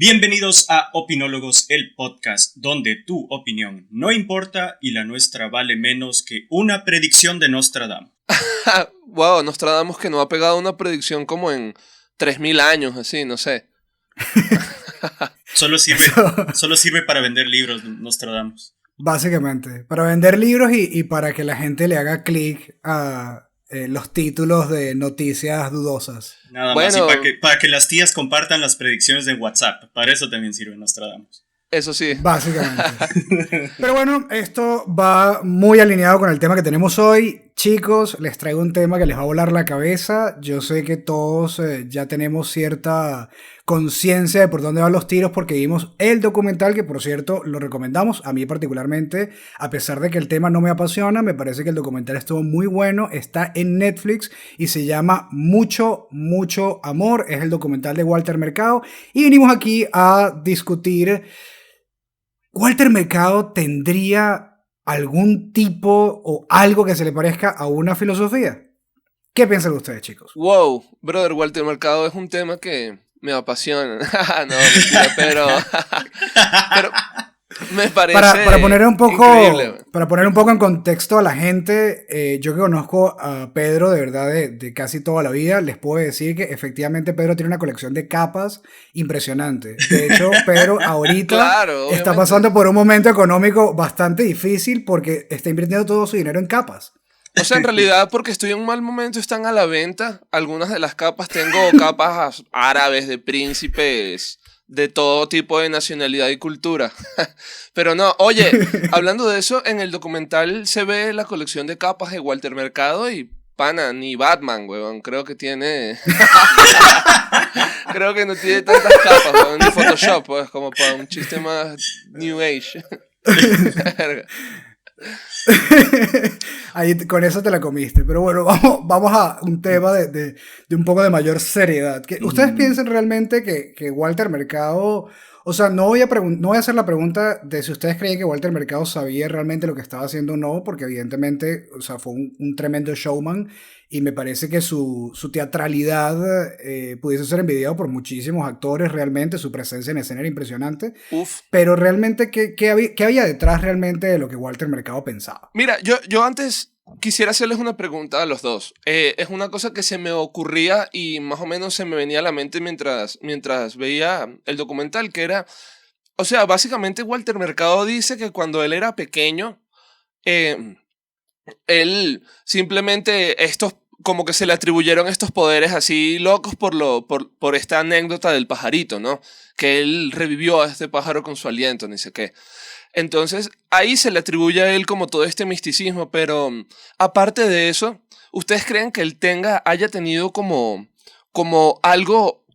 Bienvenidos a Opinólogos, el podcast donde tu opinión no importa y la nuestra vale menos que una predicción de Nostradamus. Wow, Nostradamus que no ha pegado una predicción como en 3000 años, así, no sé. Solo sirve para vender libros, Nostradamus. Básicamente, para vender libros y para que la gente le haga clic a los títulos de noticias dudosas. Nada más, y para que las tías compartan las predicciones de WhatsApp. Para eso también sirve Nostradamus. Eso sí. Básicamente. Pero bueno, esto va muy alineado con el tema que tenemos hoy. Chicos, les traigo un tema que les va a volar la cabeza. Yo sé que todos ya tenemos cierta conciencia de por dónde van los tiros porque vimos el documental, que por cierto lo recomendamos, a mí particularmente, a pesar de que el tema no me apasiona, me parece que el documental estuvo muy bueno, está en Netflix y se llama Mucho, Mucho Amor, es el documental de Walter Mercado y venimos aquí a discutir, ¿Walter Mercado tendría algún tipo o algo que se le parezca a una filosofía? ¿Qué piensan ustedes, chicos? Wow, brother, Walter Mercado es un tema que me apasiona. No, mentira, pero me parece para poner un poco increíble. Para poner un poco en contexto a la gente, yo que conozco a Pedro de verdad de casi toda la vida, les puedo decir que efectivamente Pedro tiene una colección de capas impresionante. De hecho, Pedro ahorita Claro, está obviamente. pasando por un momento económico bastante difícil porque está invirtiendo todo su dinero en capas. O sea, en realidad, porque estoy en un mal momento, están a la venta. Algunas de las capas, tengo capas árabes, de príncipes, de todo tipo de nacionalidad y cultura. Pero no, oye, hablando de eso, en el documental se ve la colección de capas de Walter Mercado y pana, ni Batman, weón, creo que tiene... Creo que no tiene tantas capas, weón, ni Photoshop, pues, como para un chiste más New Age. Verga. Ahí con eso te la comiste. Pero bueno, vamos a un tema de un poco de mayor seriedad. ¿Ustedes piensan realmente que Walter Mercado... O sea, no voy a hacer la pregunta de si ustedes creen que Walter Mercado sabía realmente lo que estaba haciendo o no, porque evidentemente, o sea, fue un tremendo showman y me parece que su teatralidad pudiese ser envidiado por muchísimos actores realmente, su presencia en escena era impresionante. Uf. Pero realmente, ¿qué había detrás realmente de lo que Walter Mercado pensaba? Mira, yo antes quisiera hacerles una pregunta a los dos. Es una cosa que se me ocurría y más o menos se me venía a la mente mientras veía el documental, que era, o sea, básicamente Walter Mercado dice que cuando él era pequeño, él simplemente como que se le atribuyeron estos poderes así locos por esta anécdota del pajarito, ¿no? Que él revivió a este pájaro con su aliento, ni sé qué. Entonces, ahí se le atribuye a él como todo este misticismo, pero aparte de eso, ¿ustedes creen que él haya tenido como algo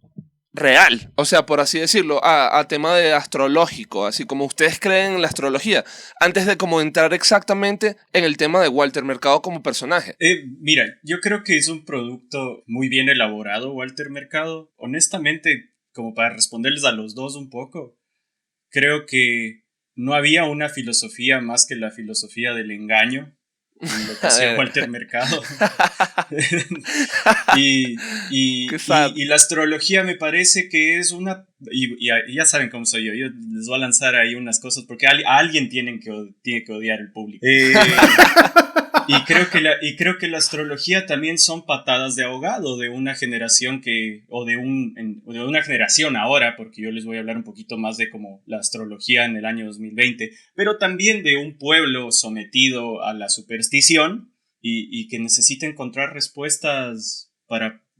real? O sea, por así decirlo, a tema de astrológico, así como ustedes creen en la astrología, antes de como entrar exactamente en el tema de Walter Mercado como personaje. Mira, yo creo que es un producto muy bien elaborado, Walter Mercado. Honestamente, como para responderles a los dos un poco, creo que no había una filosofía más que la filosofía del engaño en lo que hacía Walter Mercado. y la astrología me parece que es una... Y ya saben cómo soy yo les voy a lanzar ahí unas cosas porque a alguien tiene que odiar el público. Y creo que la astrología también son patadas de ahogado de una generación de una generación ahora, porque yo les voy a hablar un poquito más de como la astrología en el año 2020, pero también de un pueblo sometido a la superstición y que necesita encontrar respuestas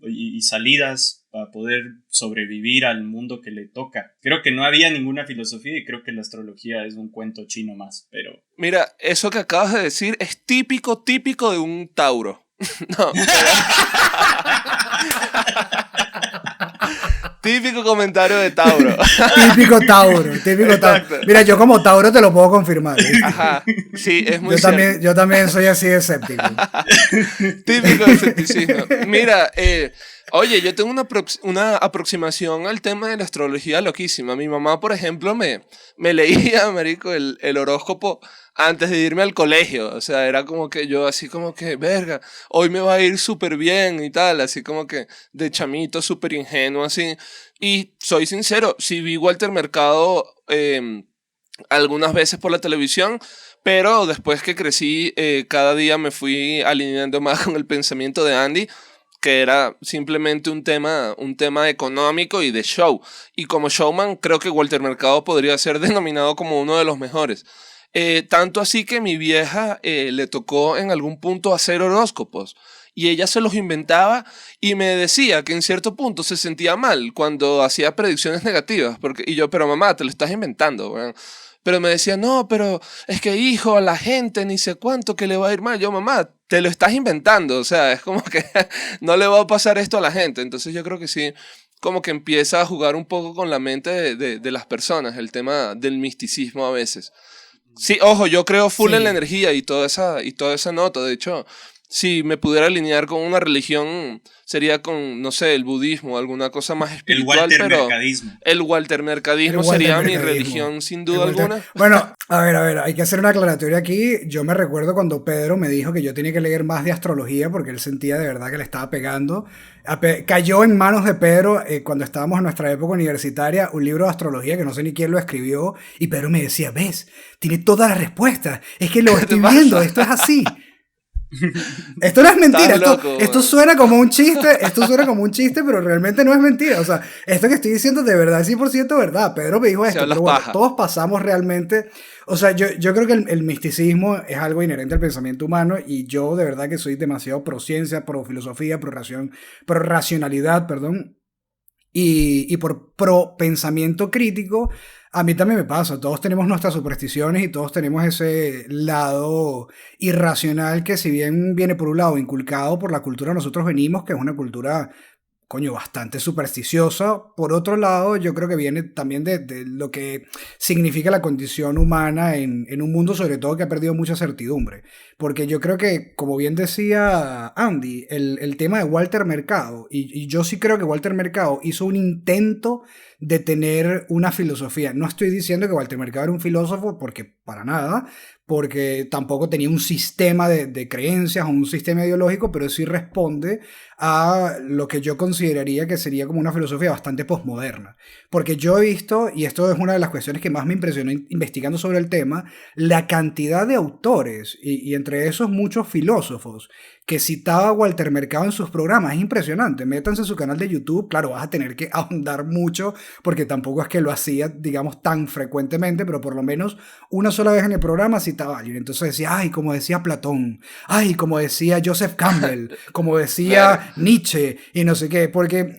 y salidas para poder sobrevivir al mundo que le toca. Creo que no había ninguna filosofía y creo que la astrología es un cuento chino más, pero... Mira, eso que acabas de decir es típico de un Tauro. No, pero... Típico comentario de Tauro. Típico Tauro. Exacto. Mira, yo como Tauro te lo puedo confirmar. Ajá, sí, es muy cierto. Yo también soy así de escéptico. Típico de escepticismo. Mira, Oye, yo tengo una aproximación al tema de la astrología loquísima. Mi mamá, por ejemplo, me leía, marico, el horóscopo antes de irme al colegio. O sea, era como que yo así como que, verga, hoy me va a ir súper bien y tal. Así como que de chamito, súper ingenuo, así. Y soy sincero, sí vi Walter Mercado algunas veces por la televisión, pero después que crecí, cada día me fui alineando más con el pensamiento de Andy, que era simplemente un tema económico y de show. Y como showman, creo que Walter Mercado podría ser denominado como uno de los mejores. Tanto así que mi vieja le tocó en algún punto hacer horóscopos. Y ella se los inventaba y me decía que en cierto punto se sentía mal cuando hacía predicciones negativas. Y yo, pero mamá, te lo estás inventando, weón. Pero me decía, no, pero es que hijo, a la gente ni sé cuánto que le va a ir mal. Yo, mamá, te lo estás inventando. O sea, es como que no le va a pasar esto a la gente. Entonces yo creo que sí, como que empieza a jugar un poco con la mente de las personas, el tema del misticismo a veces. Sí, ojo, yo creo full en la Sí. energía y toda esa nota. De hecho, si me pudiera alinear con una religión, sería con, no sé, el budismo, alguna cosa más El espiritual, Walter pero Mercadismo. el El waltermercadismo Walter sería mi Mercadismo. religión sin El duda Walter... alguna. Bueno, a ver, hay que hacer una aclaratoria aquí. Yo me recuerdo cuando Pedro me dijo que yo tenía que leer más de astrología porque él sentía de verdad que le estaba pegando. Cayó en manos de Pedro cuando estábamos en nuestra época universitaria un libro de astrología que no sé ni quién lo escribió y Pedro me decía, ves, tiene todas las respuestas. Es que lo ¿Qué te estoy viendo, pasa? esto es así. Esto no es mentira, Estás loco, esto weón. suena como un chiste, esto suena como un chiste, pero realmente no es mentira. O sea, esto que estoy diciendo de verdad es 100% verdad. Pedro me dijo Si esto, hablas pero bueno, paja. todos pasamos realmente. O sea, yo creo que el misticismo es algo inherente al pensamiento humano y yo de verdad que soy demasiado pro ciencia, pro filosofía, pro racionalidad, perdón, y por pro pensamiento crítico, a mí también me pasa. Todos tenemos nuestras supersticiones y todos tenemos ese lado irracional que si bien viene por un lado inculcado por la cultura que nosotros venimos, que es una cultura coño, bastante supersticiosa. Por otro lado, yo creo que viene también de lo que significa la condición humana en un mundo sobre todo que ha perdido mucha certidumbre. Porque yo creo que, como bien decía Andy, el tema de Walter Mercado, y yo sí creo que Walter Mercado hizo un intento de tener una filosofía. No estoy diciendo que Walter Mercado era un filósofo, porque para nada, porque tampoco tenía un sistema de creencias o un sistema ideológico, pero sí responde a lo que yo consideraría que sería como una filosofía bastante posmoderna. Porque yo he visto, y esto es una de las cuestiones que más me impresionó investigando sobre el tema, la cantidad de autores, y entre esos muchos filósofos, que citaba Walter Mercado en sus programas. Es impresionante. Métanse en su canal de YouTube. Claro, vas a tener que ahondar mucho porque tampoco es que lo hacía, digamos, tan frecuentemente, pero por lo menos una sola vez en el programa citaba a alguien. Entonces decía, ay, como decía Platón, ay, como decía Joseph Campbell, como decía Nietzsche y no sé qué, porque...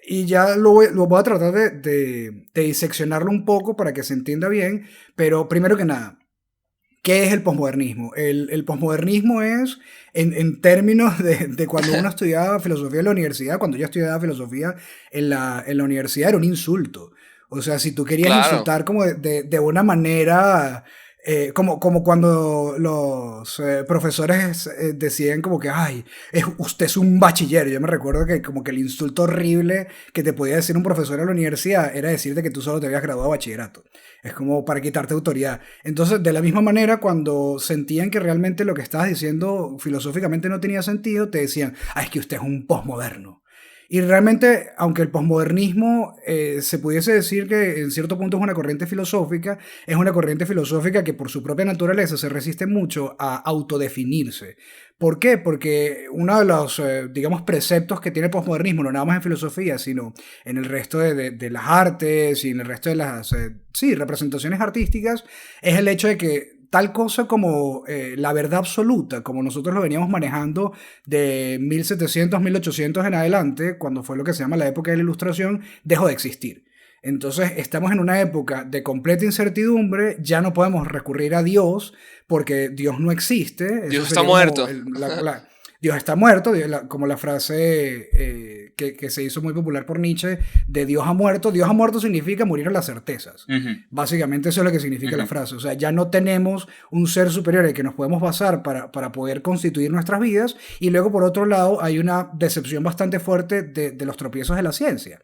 y ya lo voy a tratar de diseccionarlo un poco para que se entienda bien, pero primero que nada, ¿qué es el posmodernismo? El posmodernismo es, en términos de cuando uno estudiaba filosofía en la universidad, cuando yo estudiaba filosofía en la universidad, era un insulto. O sea, si tú querías Claro. insultar como de una manera, como cuando los profesores decían como que, ay, usted es un bachiller. Yo me recuerdo que como que el insulto horrible que te podía decir un profesor en la universidad era decirte que tú solo te habías graduado de bachillerato. Es como para quitarte autoridad. Entonces, de la misma manera, cuando sentían que realmente lo que estabas diciendo filosóficamente no tenía sentido, te decían, ah, es que usted es un posmoderno. Y realmente, aunque el posmodernismo se pudiese decir que en cierto punto es una corriente filosófica que por su propia naturaleza se resiste mucho a autodefinirse. ¿Por qué? Porque uno de los, digamos, preceptos que tiene el posmodernismo, no nada más en filosofía, sino en el resto de las artes y en el resto de las, sí, representaciones artísticas, es el hecho de que tal cosa como la verdad absoluta, como nosotros lo veníamos manejando de 1700, 1800 en adelante, cuando fue lo que se llama la época de la Ilustración, dejó de existir. Entonces estamos en una época de completa incertidumbre, ya no podemos recurrir a Dios porque Dios no existe, eso Dios está sería como muerto. Dios está muerto, como la frase que se hizo muy popular por Nietzsche, de Dios ha muerto. Dios ha muerto significa morir a las certezas. Básicamente eso es lo que significa la frase. O sea, ya no tenemos un ser superior en el que nos podemos basar para poder constituir nuestras vidas. Y luego, por otro lado, hay una decepción bastante fuerte de los tropiezos de la ciencia.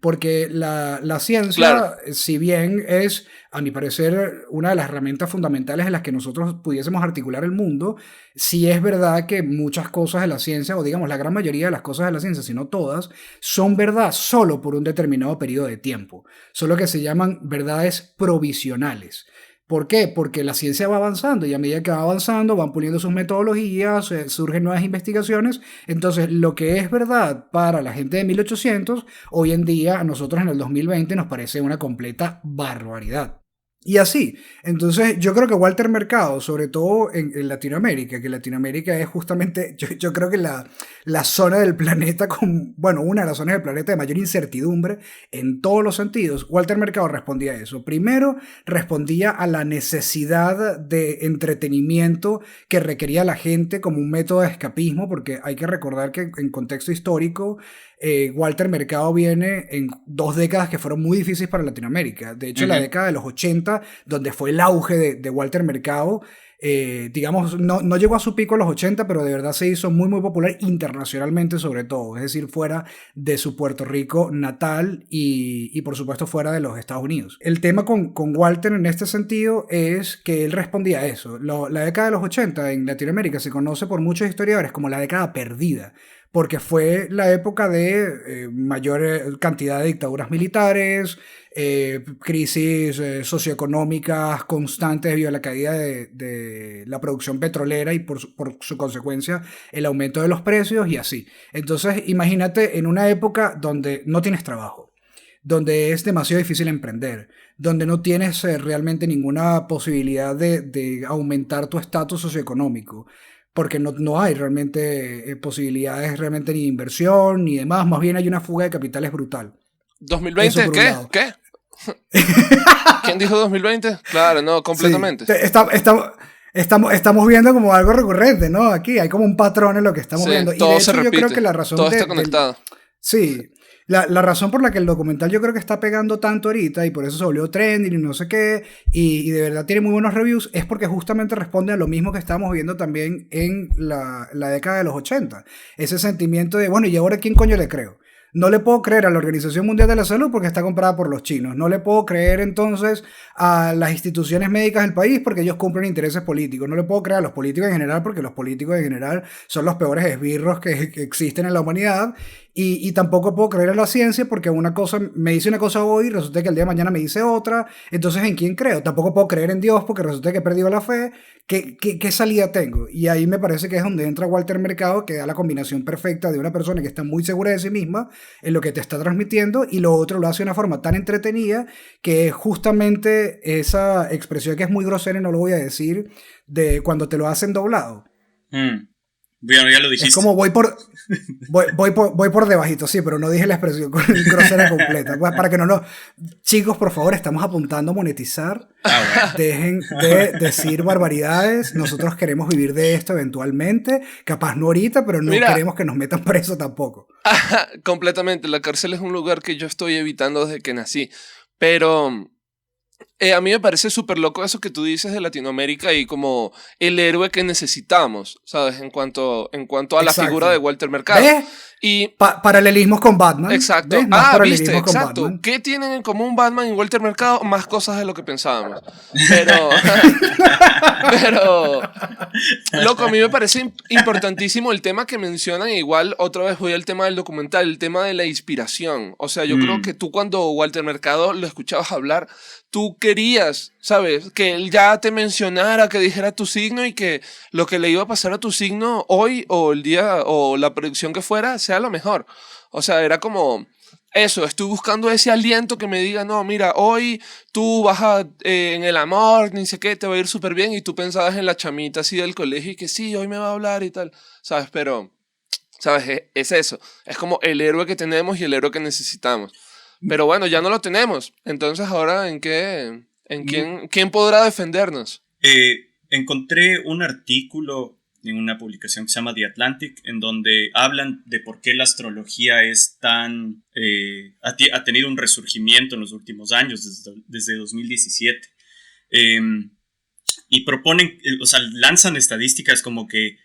Porque la ciencia, claro, si bien es, a mi parecer, una de las herramientas fundamentales en las que nosotros pudiésemos articular el mundo, sí es verdad que muchas cosas de la ciencia, o digamos la gran mayoría de las cosas de la ciencia, si no todas, son verdad solo por un determinado periodo de tiempo. Son lo que se llaman verdades provisionales. ¿Por qué? Porque la ciencia va avanzando y a medida que va avanzando van puliendo sus metodologías, surgen nuevas investigaciones. Entonces, lo que es verdad para la gente de 1800, hoy en día a nosotros en el 2020 nos parece una completa barbaridad. Y así, entonces yo creo que Walter Mercado, sobre todo en Latinoamérica, que Latinoamérica es justamente, yo creo que la zona del planeta con, bueno, una de las zonas del planeta de mayor incertidumbre en todos los sentidos. Walter Mercado respondía a eso. Primero, respondía a la necesidad de entretenimiento que requería la gente como un método de escapismo, porque hay que recordar que en contexto histórico, Walter Mercado viene en 2 décadas que fueron muy difíciles para Latinoamérica. De hecho, la década de los 80, donde fue el auge de Walter Mercado, digamos, no llegó a su pico en los 80, pero de verdad se hizo muy, muy popular internacionalmente sobre todo. Es decir, fuera de su Puerto Rico natal y por supuesto fuera de los Estados Unidos. El tema con Walter en este sentido es que él respondía a eso. La década de los 80 en Latinoamérica se conoce por muchos historiadores como la década perdida, porque fue la época de mayor cantidad de dictaduras militares, crisis socioeconómicas constantes debido a la caída de la producción petrolera y por su consecuencia el aumento de los precios y así. Entonces imagínate en una época donde no tienes trabajo, donde es demasiado difícil emprender, donde no tienes realmente ninguna posibilidad de aumentar tu estatus socioeconómico, porque no hay realmente posibilidades realmente ni de inversión ni demás, más bien hay una fuga de capitales brutal. ¿2020 qué? ¿Qué? ¿Quién dijo 2020? Claro, no, completamente. Sí, estamos viendo como algo recurrente, ¿no? Aquí hay como un patrón en lo que estamos viendo. Todo y de hecho se repite, yo creo que la razón todo está conectado. Sí. La razón por la que el documental yo creo que está pegando tanto ahorita y por eso se volvió trending y no sé qué, y de verdad tiene muy buenos reviews, es porque justamente responde a lo mismo que estábamos viendo también en la década de los 80. Ese sentimiento de, bueno, ¿y ahora quién coño le creo? No le puedo creer a la Organización Mundial de la Salud porque está comprada por los chinos. No le puedo creer entonces a las instituciones médicas del país porque ellos cumplen intereses políticos. No le puedo creer a los políticos en general porque los políticos en general son los peores esbirros que existen en la humanidad. Y tampoco puedo creer a la ciencia porque una cosa me dice una cosa hoy y resulta que el día de mañana me dice otra. Entonces, ¿en quién creo? Tampoco puedo creer en Dios porque resulta que he perdido la fe. ¿Qué salida tengo? Y ahí me parece que es donde entra Walter Mercado, que da la combinación perfecta de una persona que está muy segura de sí misma en lo que te está transmitiendo y lo otro lo hace de una forma tan entretenida que es justamente esa expresión que es muy grosera y no lo voy a decir, de cuando te lo hacen doblado. Bueno, ya lo dijiste. Es como voy por debajito, sí, pero no dije la expresión grosera completa. Para que no. Chicos, por favor, estamos apuntando a monetizar. Bueno. Dejen de decir barbaridades. Nosotros queremos vivir de esto eventualmente. Capaz no ahorita, pero no queremos que nos metan preso tampoco. Completamente. La cárcel es un lugar que yo estoy evitando desde que nací. Pero a mí me parece súper loco eso que tú dices de Latinoamérica y como el héroe que necesitamos, ¿sabes? En cuanto a la figura de Walter Mercado. ¿Ves? Y paralelismos con Batman. Exacto. Viste, exacto. ¿Qué tienen en común Batman y Walter Mercado? Más cosas de lo que pensábamos. Pero loco, a mí me parece importantísimo el tema que mencionan. Igual, otra vez voy al tema del documental, el tema de la inspiración. O sea, yo creo que tú cuando Walter Mercado lo escuchabas hablar, tú querías, ¿sabes? Que él ya te mencionara, que dijera tu signo y que lo que le iba a pasar a tu signo hoy o el día o la predicción que fuera sea lo mejor. O sea, era como eso, estoy buscando ese aliento que me diga, no, mira, hoy tú vas en el amor, ni sé qué, te va a ir súper bien y tú pensabas en la chamita así del colegio y que sí, hoy me va a hablar y tal, ¿sabes? Pero, ¿sabes? Es eso, es como el héroe que tenemos y el héroe que necesitamos. Pero bueno, ya no lo tenemos. Entonces, ahora, ¿quién podrá defendernos? Encontré un artículo en una publicación que se llama The Atlantic, en donde hablan de por qué la astrología es tan... ha tenido un resurgimiento en los últimos años, desde 2017. Y proponen, o sea, lanzan estadísticas como que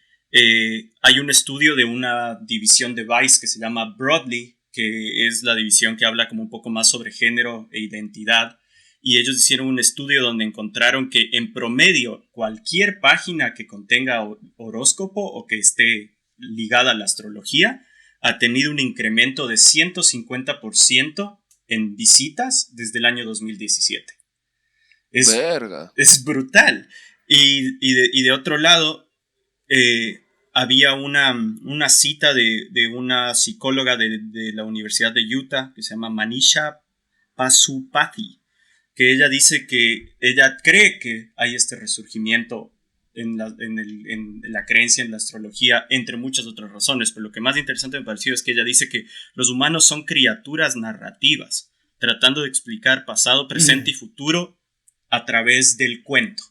hay un estudio de una división de Vice que se llama Broadly, que es la división que habla como un poco más sobre género e identidad, y ellos hicieron un estudio donde encontraron que en promedio cualquier página que contenga horóscopo o que esté ligada a la astrología ha tenido un incremento de 150% en visitas desde el año 2017. Es brutal. Y de otro lado, había una cita de una psicóloga de la Universidad de Utah que se llama Manisha Pasupathy, que ella dice que ella cree que hay este resurgimiento en la creencia en la astrología, entre muchas otras razones, pero lo que más interesante me pareció es que ella dice que los humanos son criaturas narrativas, tratando de explicar pasado, presente y futuro a través del cuento.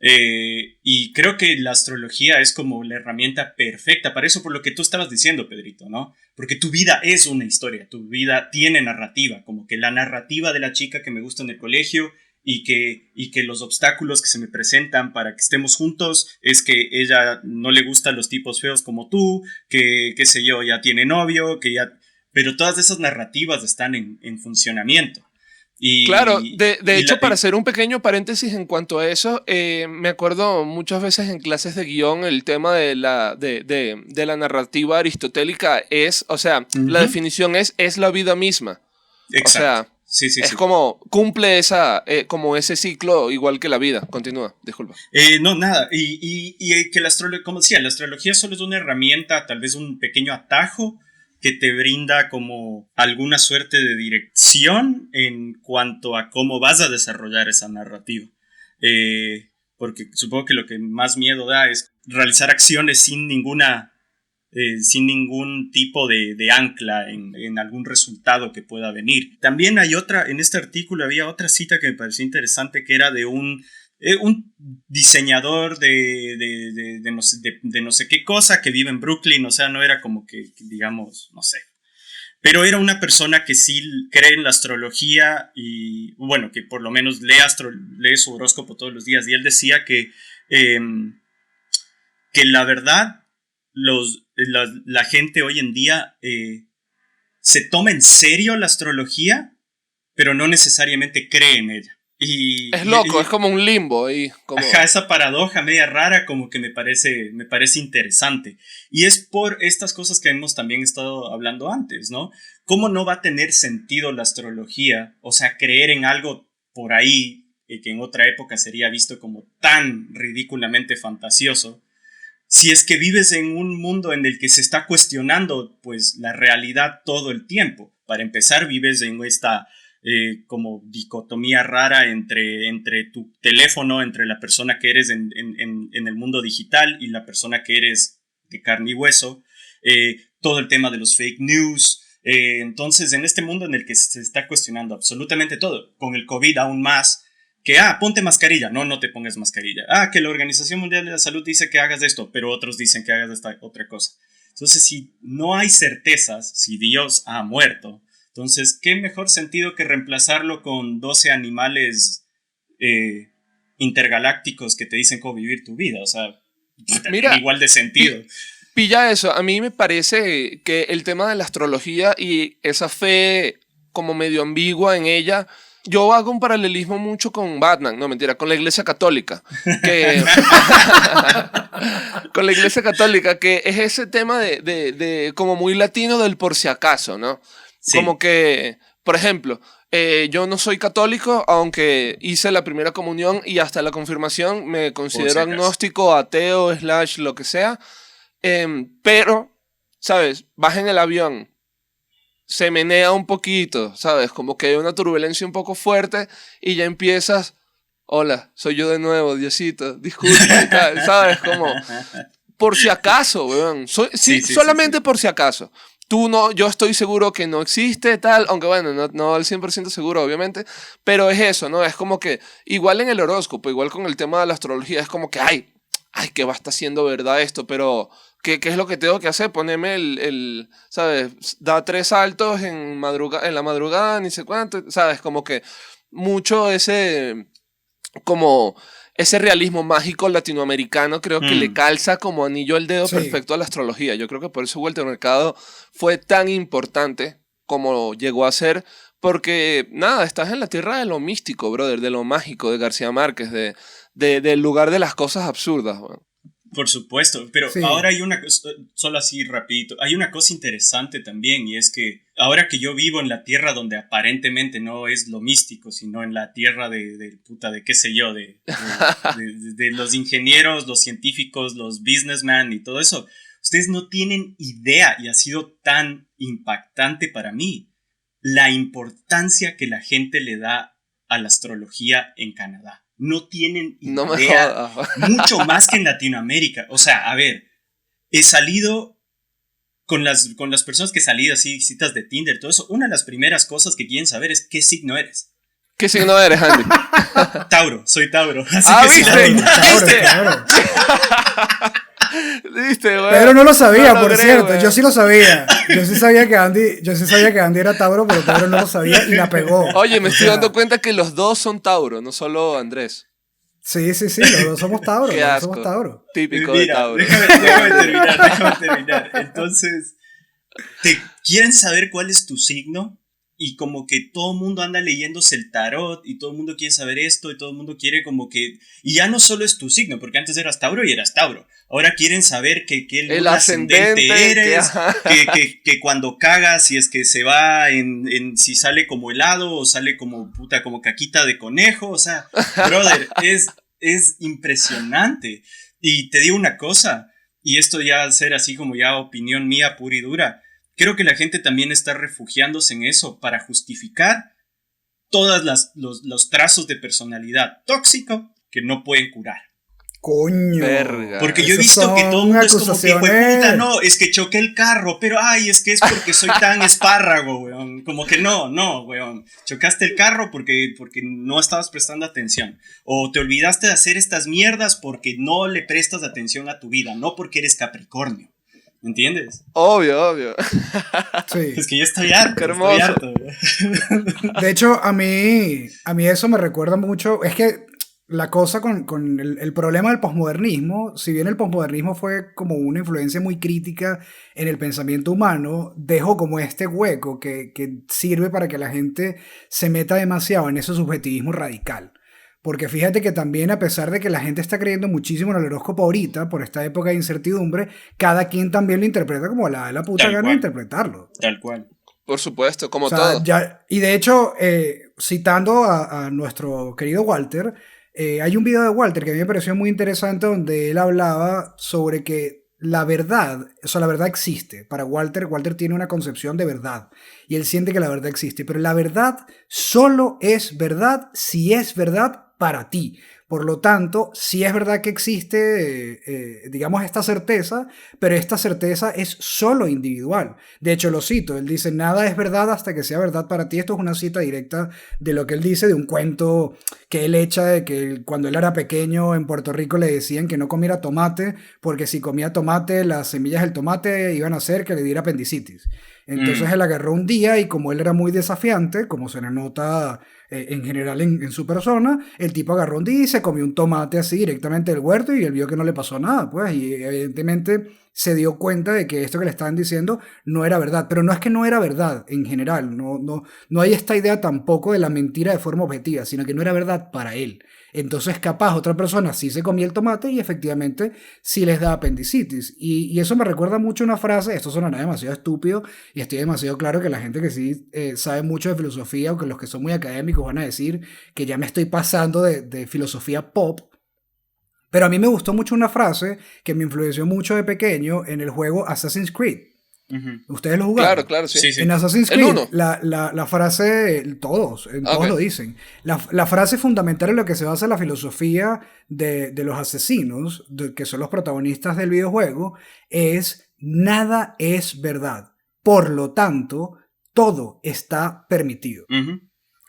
Y creo que la astrología es como la herramienta perfecta para eso, por lo que tú estabas diciendo, Pedrito, ¿no? Porque tu vida es una historia, tu vida tiene narrativa, como que la narrativa de la chica que me gusta en el colegio y que los obstáculos que se me presentan para que estemos juntos es que ella no le gustan los tipos feos como tú, que qué sé yo, ya tiene novio, pero todas esas narrativas están en funcionamiento. Claro, de hecho, para hacer un pequeño paréntesis en cuanto a eso, me acuerdo muchas veces en clases de guión el tema de la narrativa aristotélica es, o sea, la definición es la vida misma. Exacto. O sea, es como cumple como ese ciclo igual que la vida. Continúa, disculpa. No, nada. Y que como decía, la astrología solo es una herramienta, tal vez un pequeño atajo que te brinda como alguna suerte de dirección en cuanto a cómo vas a desarrollar esa narrativa. Porque supongo que lo que más miedo da es realizar acciones sin ningún tipo de ancla en algún resultado que pueda venir. También en este artículo había otra cita que me pareció interesante, que era de un diseñador de no sé qué cosa que vive en Brooklyn, o sea, no era como que digamos, no sé, pero era una persona que sí cree en la astrología y, bueno, que por lo menos lee su horóscopo todos los días, y él decía que la verdad, la gente hoy en día se toma en serio la astrología, pero no necesariamente cree en ella. Es loco, es como un limbo ahí. Ajá, esa paradoja media rara como que me parece interesante. Y es por estas cosas que hemos también estado hablando antes, ¿no? ¿Cómo no va a tener sentido la astrología? O sea, creer en algo por ahí que en otra época sería visto como tan ridículamente fantasioso, si es que vives en un mundo en el que se está cuestionando pues la realidad todo el tiempo. Para empezar, vives en esta como dicotomía rara entre tu teléfono, entre la persona que eres en el mundo digital y la persona que eres de carne y hueso, todo el tema de los fake news. Entonces, en este mundo en el que se está cuestionando absolutamente todo, con el COVID aún más, que ponte mascarilla, no te pongas mascarilla, que la Organización Mundial de la Salud dice que hagas esto, pero otros dicen que hagas esta otra cosa. Entonces, si no hay certezas, si Dios ha muerto, entonces, ¿qué mejor sentido que reemplazarlo con 12 animales intergalácticos que te dicen cómo vivir tu vida? O sea, mira, igual de sentido. Pilla eso. A mí me parece que el tema de la astrología y esa fe como medio ambigua en ella, yo hago un paralelismo mucho con Batman, no mentira, con la Iglesia Católica. Con la Iglesia Católica, que es ese tema de como muy latino del por si acaso, ¿no? Sí. Como que, por ejemplo, yo no soy católico, aunque hice la primera comunión y hasta la confirmación me considero agnóstico, ateo, / lo que sea. Pero, ¿sabes? Vas en el avión, se menea un poquito, ¿sabes? Como que hay una turbulencia un poco fuerte y ya empiezas, hola, soy yo de nuevo, Diosito, disculpa y tal, ¿sabes? Como, por si acaso, weón. Solamente por si acaso. Yo estoy seguro que no existe, tal, aunque bueno, no al 100% seguro, obviamente, pero es eso, ¿no? Es como que, igual en el horóscopo, igual con el tema de la astrología, es como que, ay, que va a estar siendo verdad esto, pero ¿qué es lo que tengo que hacer? Ponerme ¿sabes? Da 3 saltos en la madrugada, ni sé cuánto, ¿sabes? Como que mucho como ese realismo mágico latinoamericano creo que le calza como anillo al dedo perfecto a la astrología. Yo creo que por eso Walter Mercado fue tan importante como llegó a ser, porque nada, estás en la tierra de lo místico, brother, de lo mágico, de García Márquez, del lugar de las cosas absurdas. Bro. Por supuesto, pero ahora hay una cosa, solo así rapidito, hay una cosa interesante también, y es que ahora que yo vivo en la tierra donde aparentemente no es lo místico, sino en la tierra de qué sé yo, de los ingenieros, los científicos, los businessmen y todo eso, ustedes no tienen idea, y ha sido tan impactante para mí, la importancia que la gente le da a la astrología en Canadá. No tienen idea, mucho más que en Latinoamérica. O sea, a ver, he salido con las personas que he salido, así, citas de Tinder, todo eso. Una de las primeras cosas que quieren saber es qué signo eres. ¿Qué signo eres, Andy? Tauro, soy Tauro. Así que ¿viste? Tauro. ¿Viste, güey? Pedro no lo sabía, por cierto. Güey. Yo sí lo sabía. Yo sí sabía que Andy era Tauro, pero Pedro no lo sabía y la pegó. Oye, me estoy dando cuenta que los dos son Tauro, no solo Andrés. Sí, los dos somos Tauro. Qué asco. Somos Tauro. Típico de Tauro. Déjame terminar. Entonces, ¿te quieren saber cuál es tu signo? Y como que todo el mundo anda leyéndose el tarot y todo el mundo quiere saber esto y todo el mundo quiere como que... Y ya no solo es tu signo, porque antes eras Tauro y eras Tauro. Ahora quieren saber que el ascendente eres, que cuando cagas, si es que se va si sale como helado o sale como como caquita de conejo. O sea, brother, es impresionante. Y te digo una cosa, y esto ya va a ser así como ya opinión mía pura y dura. Creo que la gente también está refugiándose en eso para justificar todos los trazos de personalidad tóxico que no pueden curar. Coño. Verga. Porque yo he visto que todo el mundo es como que, puta, no, es que choqué el carro, pero es que es porque soy tan espárrago, weón. Como que no, weón. Chocaste el carro porque no estabas prestando atención. O te olvidaste de hacer estas mierdas porque no le prestas atención a tu vida, no porque eres Capricornio. ¿Me entiendes? Obvio. Sí. Es que yo estoy harto. Qué hermoso. Estoy harto. De hecho, a mí eso me recuerda mucho. Es que la cosa con el problema del posmodernismo, si bien el posmodernismo fue como una influencia muy crítica en el pensamiento humano, dejó como este hueco que sirve para que la gente se meta demasiado en ese subjetivismo radical. Porque fíjate que también, a pesar de que la gente está creyendo muchísimo en el horóscopo ahorita, por esta época de incertidumbre, cada quien también lo interpreta como la puta gana de interpretarlo. Tal cual. Por supuesto, como todo. Y de hecho, citando a nuestro querido Walter, hay un video de Walter que a mí me pareció muy interesante donde él hablaba sobre que la verdad existe. Para Walter tiene una concepción de verdad y él siente que la verdad existe, pero la verdad solo es verdad si es verdad para ti. Por lo tanto, sí es verdad que existe, digamos, esta certeza, pero esta certeza es solo individual. De hecho, lo cito, él dice, nada es verdad hasta que sea verdad para ti. Esto es una cita directa de lo que él dice, de un cuento que él echa de que cuando él era pequeño en Puerto Rico le decían que no comiera tomate, porque si comía tomate, las semillas del tomate iban a hacer que le diera apendicitis. Entonces él agarró un día y como él era muy desafiante, como se le nota en general en su persona, el tipo agarró un día y se comió un tomate así directamente del huerto y él vio que no le pasó nada, pues, y evidentemente se dio cuenta de que esto que le estaban diciendo no era verdad, pero no es que no era verdad en general, no hay esta idea tampoco de la mentira de forma objetiva, sino que no era verdad para él. Entonces capaz otra persona sí se comía el tomate y efectivamente sí les da apendicitis. Y eso me recuerda mucho una frase, esto sonará demasiado estúpido y estoy demasiado claro que la gente que sí sabe mucho de filosofía o que los que son muy académicos van a decir que ya me estoy pasando de filosofía pop. Pero a mí me gustó mucho una frase que me influenció mucho de pequeño en el juego Assassin's Creed. ¿Ustedes lo jugaron? Claro, sí. En Assassin's Creed, la frase, todos lo dicen. La frase fundamental en lo que se basa la filosofía de los asesinos, que son los protagonistas del videojuego, es nada es verdad. Por lo tanto, todo está permitido.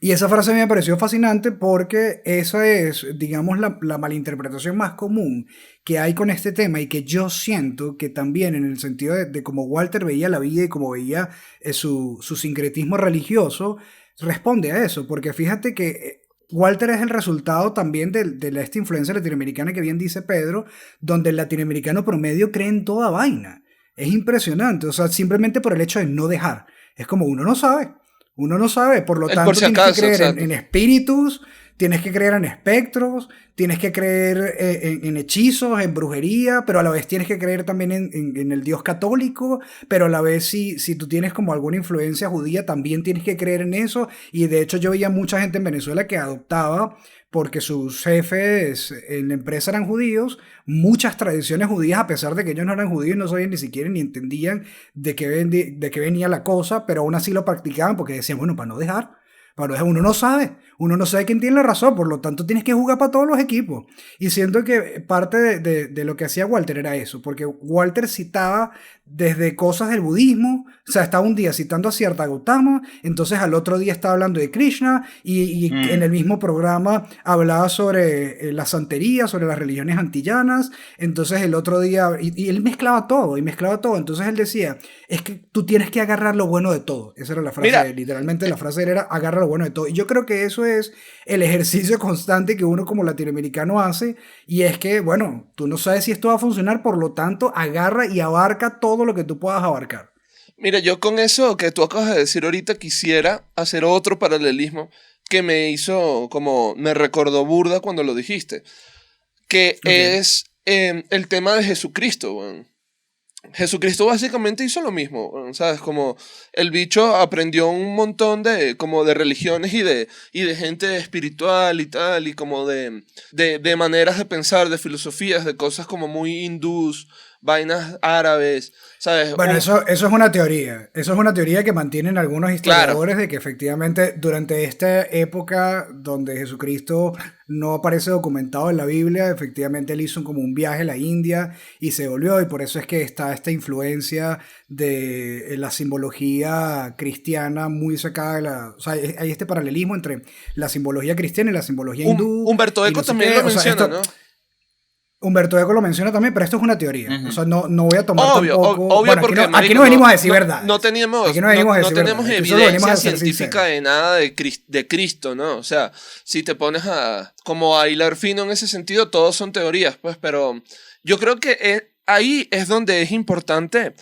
Y esa frase me pareció fascinante porque esa es, digamos, la malinterpretación más común que hay con este tema y que yo siento que también en el sentido de cómo Walter veía la vida y cómo veía su sincretismo religioso, responde a eso. Porque fíjate que Walter es el resultado también de esta influencia latinoamericana que bien dice Pedro, donde el latinoamericano promedio cree en toda vaina. Es impresionante, o sea, simplemente por el hecho de no dejar. Es como uno no sabe. Uno no sabe, por lo Es tanto por si tienes acaso, que creer exacto. en espíritus, tienes que creer en espectros, tienes que creer en hechizos, en brujería, pero a la vez tienes que creer también en el Dios católico, pero a la vez si tú tienes como alguna influencia judía, también tienes que creer en eso. Y de hecho yo veía mucha gente en Venezuela que adoptaba, porque sus jefes en la empresa eran judíos, muchas tradiciones judías, a pesar de que ellos no eran judíos, no sabían ni siquiera ni entendían de qué venía la cosa, pero aún así lo practicaban porque decían, bueno, para no dejar. Para no dejar, uno no sabe quién tiene la razón, por lo tanto tienes que jugar para todos los equipos. Y siento que parte de lo que hacía Walter era eso, porque Walter citaba desde cosas del budismo, o sea, estaba un día citando a cierta Gautama, entonces al otro día estaba hablando de Krishna, y en el mismo programa hablaba sobre la santería, sobre las religiones antillanas, entonces el otro día, y él mezclaba todo, entonces él decía, es que tú tienes que agarrar lo bueno de todo, esa era la frase, Mira, literalmente la frase era agarra lo bueno de todo, y yo creo que eso es el ejercicio constante que uno como latinoamericano hace, y es que, bueno, tú no sabes si esto va a funcionar, por lo tanto, agarra y abarca todo lo que tú puedas abarcar. mira, yo con eso que tú acabas de decir ahorita quisiera hacer otro paralelismo que me hizo como, me recordó burda cuando lo dijiste, que Okay. es el tema de Jesucristo, weón. Jesucristo básicamente hizo lo mismo, weón, ¿sabes? Como el bicho aprendió un montón de, como de religiones y de gente espiritual y tal, y como de maneras de pensar, de filosofías, de cosas como muy hindús, vainas árabes, ¿sabes? Bueno, eso es una teoría. Eso es una teoría que mantienen algunos Claro, historiadores de que efectivamente durante esta época donde Jesucristo no aparece documentado en la Biblia, efectivamente él hizo como un viaje a la India y se volvió, y por eso es que está esta influencia de la simbología cristiana muy sacada de la... O sea, hay este paralelismo entre la simbología cristiana y la simbología hindú Humberto y Eco no sé también qué. lo O sea, menciona, esto... ¿no? Humberto Eco lo menciona también, pero esto es una teoría. O sea, Ujú. no voy a tomar Obvio, tampoco. obvio Bueno, porque, aquí marico, no venimos a decir no verdades. Aquí teníamos, no venimos a no decir tenemos verdades. Aquí solo venimos evidencia a ser científica sinceros. de nada de Cristo, ¿no? O sea, si te pones como a hilar fino en ese sentido, todos son teorías, pues, pero yo creo que ahí es donde es importante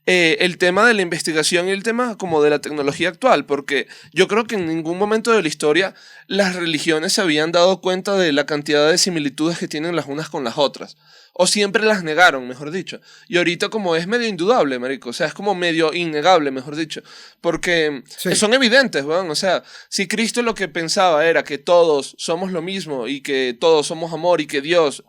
el tema de la investigación y el tema como de la tecnología actual, porque yo creo que en ningún momento de la historia las religiones se habían dado cuenta de la cantidad de similitudes que tienen las unas con las otras. O siempre las negaron, mejor dicho. Y ahorita como es medio indudable, marico. O sea, es como medio innegable, mejor dicho. Porque Sí. son evidentes, weón. O sea, si Cristo lo que pensaba era que todos somos lo mismo y que todos somos amor y que Dios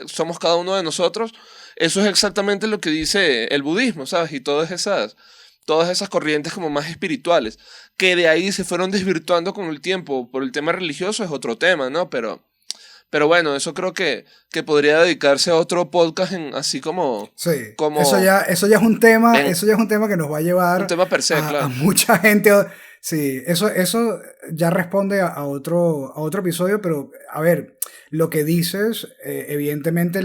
somos cada uno de nosotros, eso es exactamente lo que dice el budismo, ¿sabes? Y todas esas corrientes como más espirituales. Que de ahí se fueron desvirtuando con el tiempo. Por el tema religioso es otro tema, ¿no? Pero bueno, eso creo que podría dedicarse a otro podcast así Sí. como Eso ya es un tema, en eso ya es un tema que nos va a llevar un tema per se, a claro. mucha gente. Sí, eso ya responde a otro episodio, pero a ver, lo que dices, evidentemente,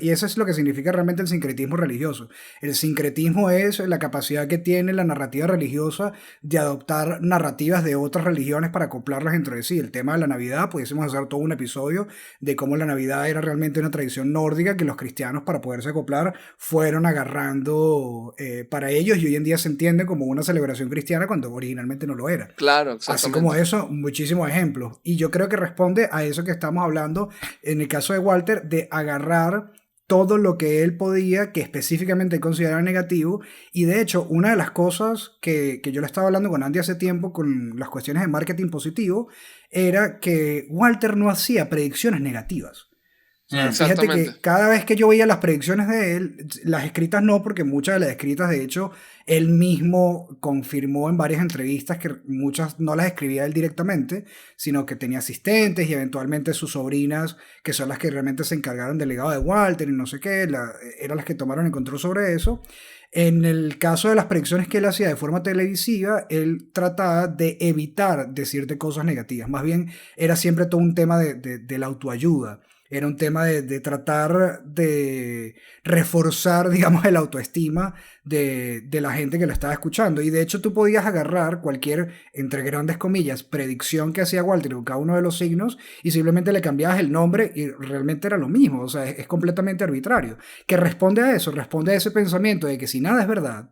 y eso es lo que significa realmente el sincretismo religioso. El sincretismo es la capacidad que tiene la narrativa religiosa de adoptar narrativas de otras religiones para acoplarlas entre sí. El tema de la Navidad, pudiésemos hacer todo un episodio de cómo la Navidad era realmente una tradición nórdica que los cristianos, para poderse acoplar, fueron agarrando para ellos, y hoy en día se entiende como una celebración cristiana cuando originalmente no lo era. Claro, Así como exactamente. eso, muchísimos ejemplos. Y yo creo que responde a eso que estamos hablando en el caso de Walter, de agarrar todo lo que él podía, que específicamente consideraba negativo. Y de hecho, una de las cosas que yo le estaba hablando con Andy hace tiempo con las cuestiones de marketing positivo, era que Walter no hacía predicciones negativas. O sea, fíjate Exactamente. que cada vez que yo veía las predicciones de él, las escritas no, porque muchas de las escritas, de hecho, él mismo confirmó en varias entrevistas que muchas no las escribía él directamente, sino que tenía asistentes y eventualmente sus sobrinas, que son las que realmente se encargaron del legado de Walter y no sé qué, eran las que tomaron el control sobre eso. En el caso de las predicciones que él hacía de forma televisiva, él trataba de evitar decirte cosas negativas. Más bien era siempre todo un tema de la autoayuda. Era un tema de tratar de reforzar, digamos, el autoestima de la gente que lo estaba escuchando. Y de hecho tú podías agarrar cualquier, entre grandes comillas, predicción que hacía Walter con cada uno de los signos y simplemente le cambiabas el nombre y realmente era lo mismo. O sea, es completamente arbitrario. Que responde a eso, responde a ese pensamiento de que si nada es verdad,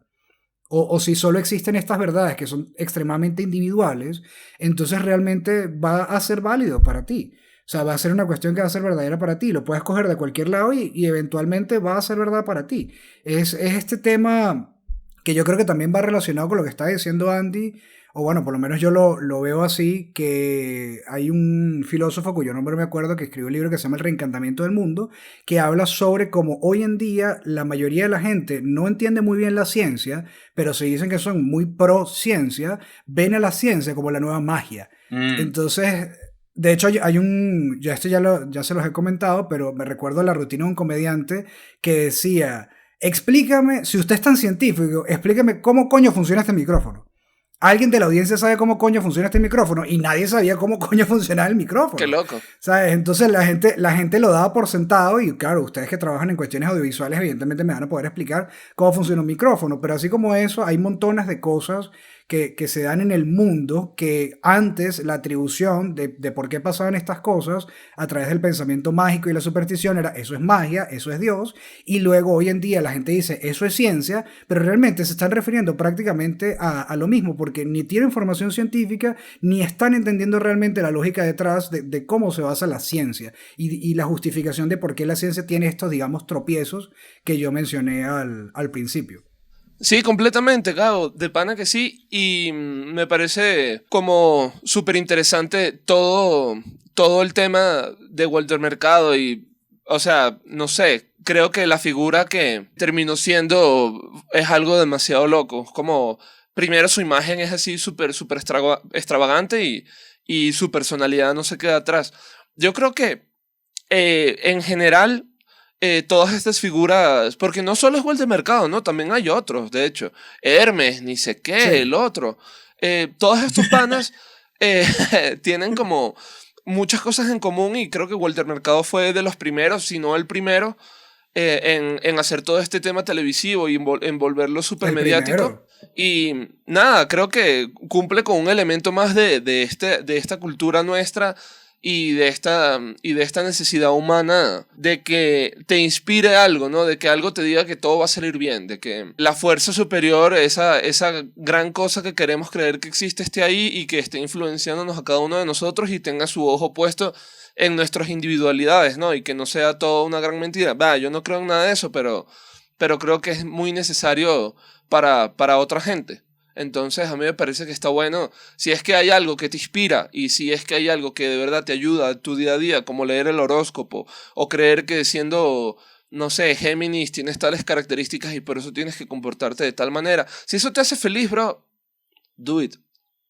o si solo existen estas verdades que son extremadamente individuales, entonces realmente va a ser válido para ti. O sea, va a ser una cuestión que va a ser verdadera para ti. Lo puedes coger de cualquier lado y eventualmente va a ser verdad para ti. Es este tema que yo creo que también va relacionado con lo que está diciendo Andy, o bueno, por lo menos yo lo veo así, que hay un filósofo cuyo nombre me acuerdo que escribió un libro que se llama El reencantamiento del mundo, que habla sobre cómo hoy en día la mayoría de la gente no entiende muy bien la ciencia, pero se dicen que son muy pro ciencia, ven a la ciencia como la nueva magia. Entonces, de hecho, hay un, ya esto ya se los he comentado, pero me recuerdo la rutina de un comediante que decía, explícame, si usted es tan científico, explícame cómo coño funciona este micrófono. Alguien de la audiencia sabe cómo coño funciona este micrófono y nadie sabía cómo coño funcionaba el micrófono. Qué loco. ¿Sabes? Entonces la gente lo daba por sentado y claro, ustedes que trabajan en cuestiones audiovisuales evidentemente me van a poder explicar cómo funciona un micrófono, pero así como eso hay montones de cosas que se dan en el mundo que antes la atribución de por qué pasaban estas cosas a través del pensamiento mágico y la superstición era eso es magia, eso es Dios, y luego hoy en día la gente dice eso es ciencia, pero realmente se están refiriendo prácticamente a lo mismo porque ni tienen formación científica ni están entendiendo realmente la lógica detrás de cómo se basa la ciencia y la justificación de por qué la ciencia tiene estos, digamos, tropiezos que yo mencioné al principio. Sí, completamente, Gabo, de pana que sí, y me parece como súper interesante todo el tema de Walter Mercado y, o sea, no sé, creo que la figura que terminó siendo es algo demasiado loco, como primero su imagen es así súper extravagante y su personalidad no se queda atrás. Yo creo que en general todas estas figuras, porque no solo es Walter Mercado, ¿no? También hay otros, de hecho. Hermes, ni sé qué, sí. El otro. Todos estos panas tienen como muchas cosas en común y creo que Walter Mercado fue de los primeros, si no el primero, en hacer todo este tema televisivo y en volverlo súper mediático. Y nada, creo que cumple con un elemento más de esta cultura nuestra y de esta necesidad humana de que te inspire algo, ¿no? De que algo te diga que todo va a salir bien, de que la fuerza superior, esa gran cosa que queremos creer que existe, esté ahí y que esté influenciándonos a cada uno de nosotros y tenga su ojo puesto en nuestras individualidades, ¿no? Y que no sea todo una gran mentira. Yo no creo en nada de eso, pero creo que es muy necesario para otra gente. Entonces a mí me parece que está bueno, si es que hay algo que te inspira y si es que hay algo que de verdad te ayuda a tu día a día, como leer el horóscopo o creer que siendo, no sé, Géminis tienes tales características y por eso tienes que comportarte de tal manera. Si eso te hace feliz, bro, do it.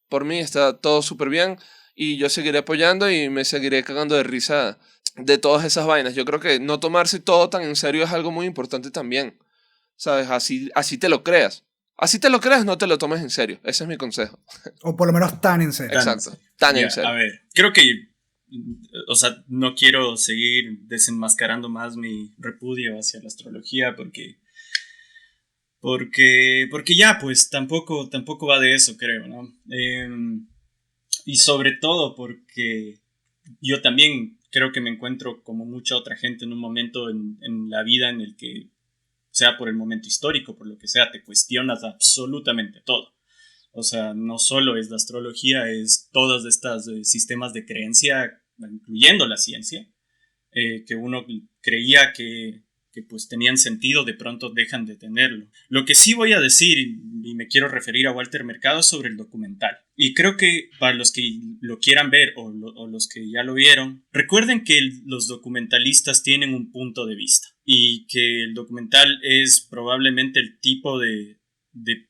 Por mí está todo súper bien y yo seguiré apoyando y me seguiré cagando de risa de todas esas vainas. Yo creo que no tomarse todo tan en serio es algo muy importante también, ¿sabes? Así te lo creas. Así te lo creas, no te lo tomes en serio. Ese es mi consejo. O por lo menos tan en serio. Exacto, tan en serio. A ver, creo que, o sea, no quiero seguir desenmascarando más mi repudio hacia la astrología porque ya, pues, tampoco va de eso, creo, ¿no? Y sobre todo porque yo también creo que me encuentro como mucha otra gente en un momento en la vida en el que, sea por el momento histórico, por lo que sea, te cuestionas absolutamente todo. O sea, no solo es la astrología, es todos estos sistemas de creencia, incluyendo la ciencia, que uno creía que pues tenían sentido, de pronto dejan de tenerlo. Lo que sí voy a decir, y me quiero referir a Walter Mercado, es sobre el documental. Y creo que para los que lo quieran ver o los que ya lo vieron, recuerden que los documentalistas tienen un punto de vista y que el documental es probablemente el tipo de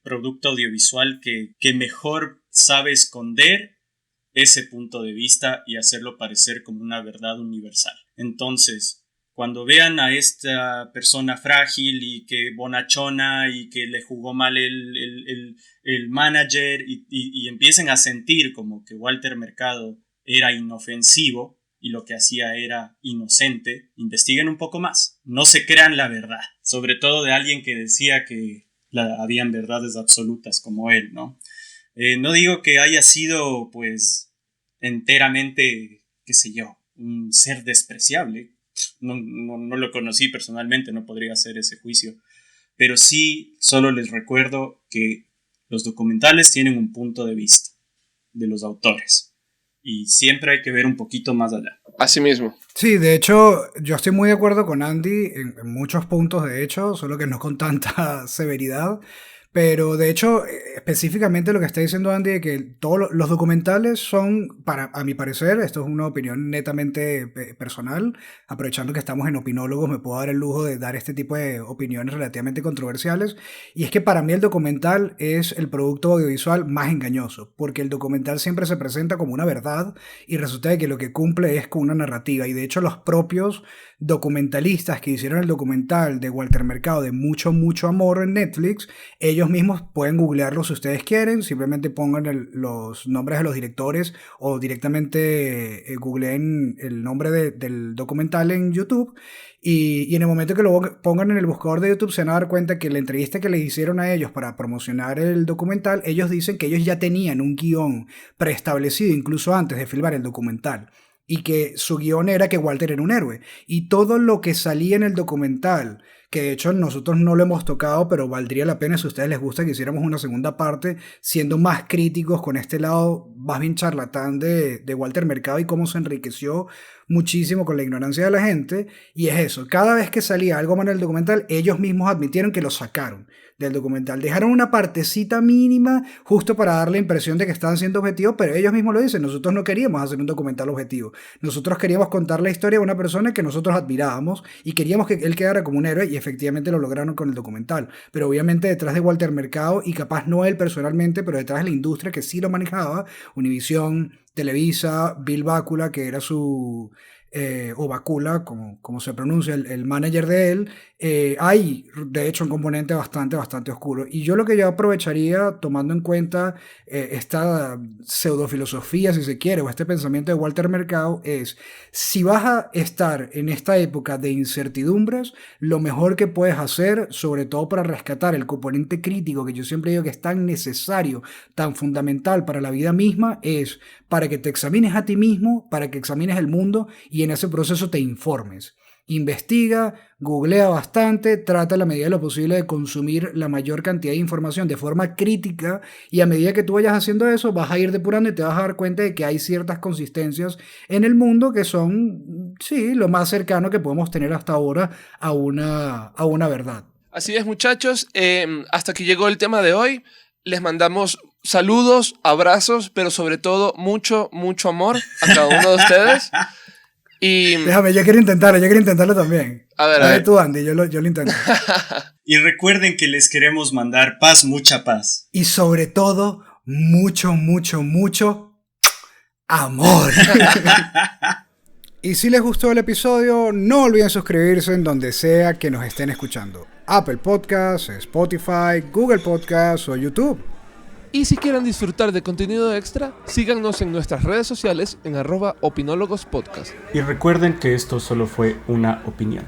producto audiovisual que mejor sabe esconder ese punto de vista y hacerlo parecer como una verdad universal. Entonces, cuando vean a esta persona frágil y que bonachona y que le jugó mal el manager y empiecen a sentir como que Walter Mercado era inofensivo y lo que hacía era inocente, investiguen un poco más. No se crean la verdad, sobre todo de alguien que decía que habían verdades absolutas como él, ¿no? No digo que haya sido, pues, enteramente, qué sé yo, un ser despreciable. No lo conocí personalmente, no podría hacer ese juicio. Pero sí, solo les recuerdo que los documentales tienen un punto de vista de los autores. Y siempre hay que ver un poquito más allá. Así mismo. Sí, de hecho, yo estoy muy de acuerdo con Andy en muchos puntos, de hecho, solo que no con tanta severidad. Pero de hecho, específicamente lo que está diciendo Andy, de que todos los documentales son, a mi parecer, esto es una opinión netamente personal, aprovechando que estamos en opinólogos, me puedo dar el lujo de dar este tipo de opiniones relativamente controversiales, y es que para mí el documental es el producto audiovisual más engañoso, porque el documental siempre se presenta como una verdad y resulta de que lo que cumple es con una narrativa, y de hecho los propios documentalistas que hicieron el documental de Walter Mercado de Mucho, Mucho Amor en Netflix, ellos mismos pueden googlearlo si ustedes quieren, simplemente pongan los nombres de los directores o directamente googleen el nombre del documental en YouTube y en el momento que lo pongan en el buscador de YouTube se van a dar cuenta que la entrevista que les hicieron a ellos para promocionar el documental, ellos dicen que ellos ya tenían un guión preestablecido incluso antes de filmar el documental. Y que su guión era que Walter era un héroe. Y todo lo que salía en el documental, que de hecho nosotros no lo hemos tocado, pero valdría la pena si a ustedes les gusta que hiciéramos una segunda parte, siendo más críticos con este lado más bien charlatán de Walter Mercado y cómo se enriqueció muchísimo con la ignorancia de la gente. Y es eso, cada vez que salía algo mal en el documental, ellos mismos admitieron que lo sacaron del documental. Dejaron una partecita mínima justo para dar la impresión de que estaban siendo objetivos, pero ellos mismos lo dicen, nosotros no queríamos hacer un documental objetivo. Nosotros queríamos contar la historia de una persona que nosotros admirábamos y queríamos que él quedara como un héroe y efectivamente lo lograron con el documental. Pero obviamente detrás de Walter Mercado, y capaz no él personalmente, pero detrás de la industria que sí lo manejaba, Univision, Televisa, Bill Bácula, que era su... o Bakula, como se pronuncia, el manager de él, hay de hecho un componente bastante oscuro. Y yo lo que yo aprovecharía, tomando en cuenta esta pseudofilosofía, si se quiere, o este pensamiento de Walter Mercado, es, si vas a estar en esta época de incertidumbres, lo mejor que puedes hacer, sobre todo para rescatar el componente crítico, que yo siempre digo que es tan necesario, tan fundamental para la vida misma, es para que te examines a ti mismo, para que examines el mundo y en ese proceso te informes. Investiga, googlea bastante, trata a la medida de lo posible de consumir la mayor cantidad de información de forma crítica y a medida que tú vayas haciendo eso vas a ir depurando y te vas a dar cuenta de que hay ciertas consistencias en el mundo que son, sí, lo más cercano que podemos tener hasta ahora a una verdad. Así es, muchachos, hasta aquí llegó el tema de hoy. Les mandamos saludos, abrazos, pero sobre todo mucho, mucho amor a cada uno de ustedes. Y... Déjame, yo quiero intentarlo también. A ver. Tú, Andy, yo lo intento. Y recuerden que les queremos mandar paz, mucha paz. Y sobre todo, mucho, mucho, mucho amor. Y si les gustó el episodio, no olviden suscribirse en donde sea que nos estén escuchando. Apple Podcasts, Spotify, Google Podcasts o YouTube. Y si quieren disfrutar de contenido extra, síganos en nuestras redes sociales en @opinólogospodcast. Y recuerden que esto solo fue una opinión.